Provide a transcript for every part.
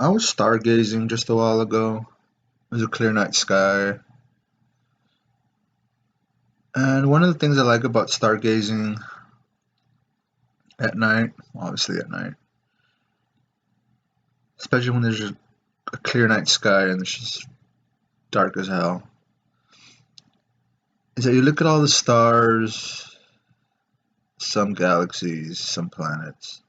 I was stargazing just a while ago. It was a clear night sky. And one of the things I like about stargazing at night, obviously at night, especially when there's just a clear night sky and it's just dark as hell, is that you look at all the stars, some galaxies, some planets,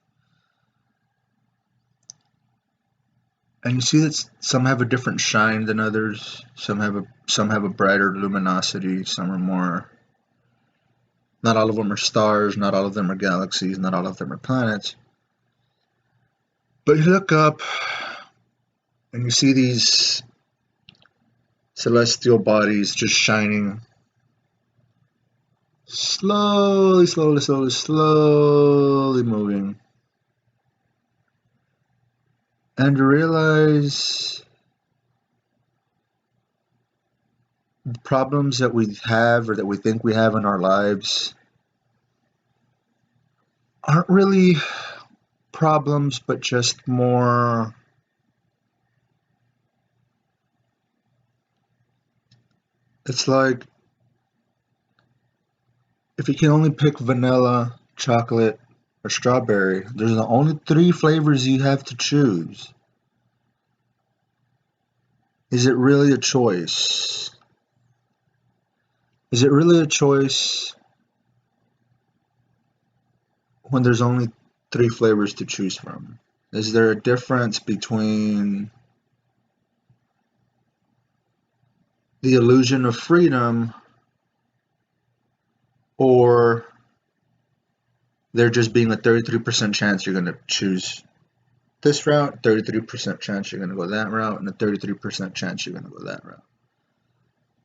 and you see that some have a different shine than others. Some have a brighter luminosity. Some are more. Not all of them are stars. Not all of them are galaxies. Not all of them are planets. But you look up and you see these celestial bodies just shining slowly, slowly, slowly, slowly moving. And you realize the problems that we have or that we think we have in our lives aren't really problems, but just more it's like if you can only pick vanilla, chocolate, or strawberry, there's the only three flavors you have to choose. Is it really a choice? Is it really a choice when there's only three flavors to choose from? Is there a difference between the illusion of freedom or there just being a 33% chance you're going to choose this route, 33% chance you're going to go that route, and a 33% chance you're going to go that route?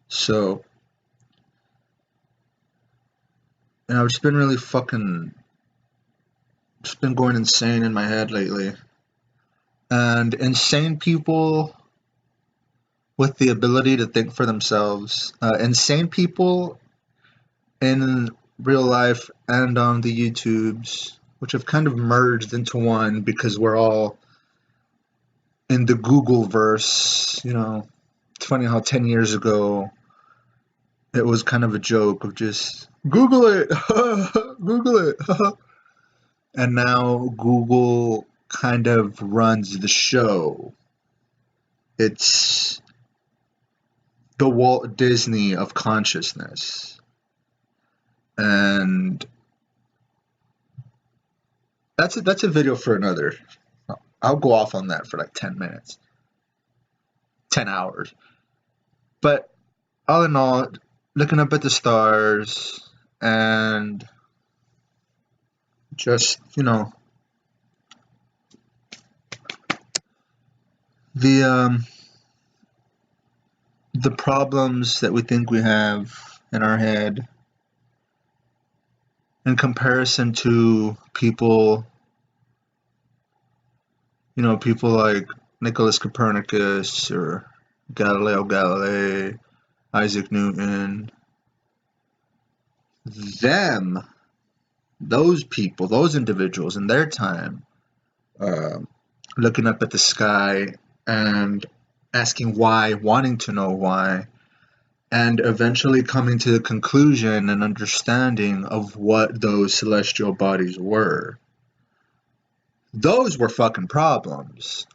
So, and I've just been really just been going insane in my head lately. And insane people with the ability to think for themselves, insane people in real life and on the YouTubes, which have kind of merged into one because we're all in the Google verse. It's funny how 10 years ago it was kind of a joke of just Google it, Google it. And now Google kind of runs the show. It's the Walt Disney of consciousness. And that's a video for another. I'll go off on that for like 10 minutes. 10 hours. But all in all, looking up at the stars and just, the problems that we think we have in our head in comparison to people like Nicholas Copernicus or Galileo Galilei, Isaac Newton, those people, those individuals in their time, looking up at the sky and asking why, wanting to know why, and eventually coming to the conclusion and understanding of what those celestial bodies were. Those were fucking problems.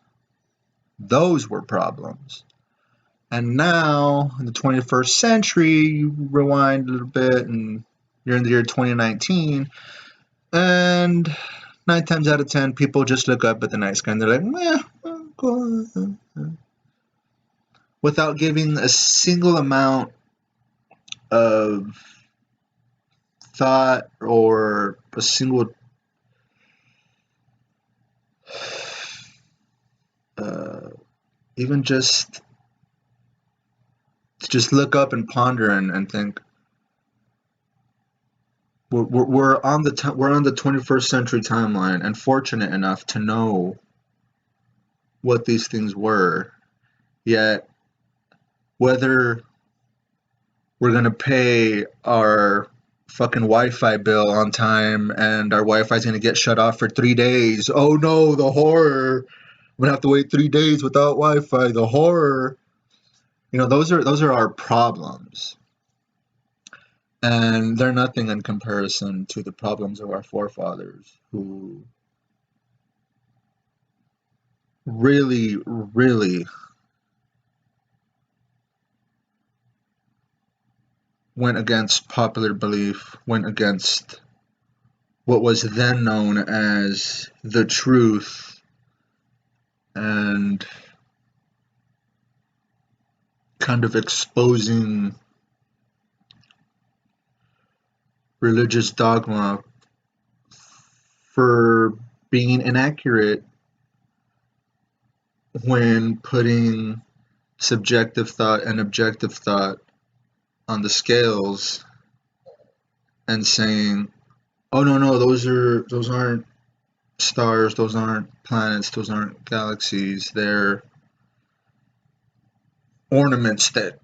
Those were problems. And now, in the 21st century, you rewind a little bit and you're in the year 2019, and 9 times out of 10, people just look up at the night sky and they're like, meh, go on. Without giving a single amount of thought or a single even just to just look up and ponder and think we're on the 21st century timeline and fortunate enough to know what these things were, yet whether we're going to pay our fucking Wi-Fi bill on time and our Wi-Fi is going to get shut off for 3 days. Oh no, the horror. I'm gonna have to wait 3 days without Wi-Fi. The horror. Those are our problems, and they're nothing in comparison to the problems of our forefathers, who really, really went against popular belief, went against what was then known as the truth, and kind of exposing religious dogma for being inaccurate when putting subjective thought and objective thought on the scales and saying, "Oh no, those aren't stars, those aren't planets, those aren't galaxies. They're ornaments that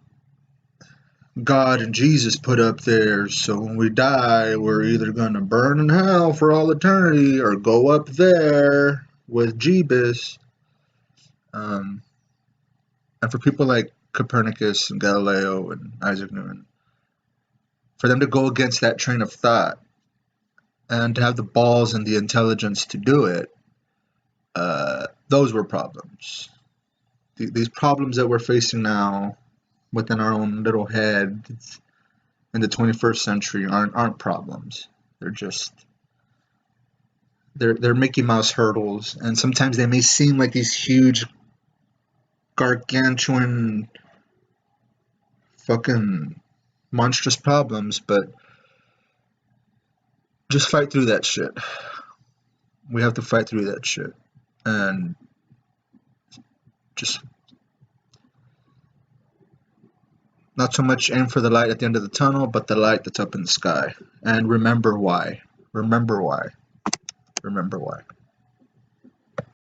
God and Jesus put up there. So when we die, we're either gonna burn in hell for all eternity or go up there with Jeebus." Um, and for people like Copernicus and Galileo and Isaac Newton, for them to go against that train of thought and to have the balls and the intelligence to do it, those were problems. These problems that we're facing now within our own little head in the 21st century aren't problems. They're just they're Mickey Mouse hurdles, and sometimes they may seem like these huge, gargantuan, fucking monstrous problems, but just fight through that shit. We have to fight through that shit, and just not so much aim for the light at the end of the tunnel, but the light that's up in the sky. And remember why. Remember why. Remember why.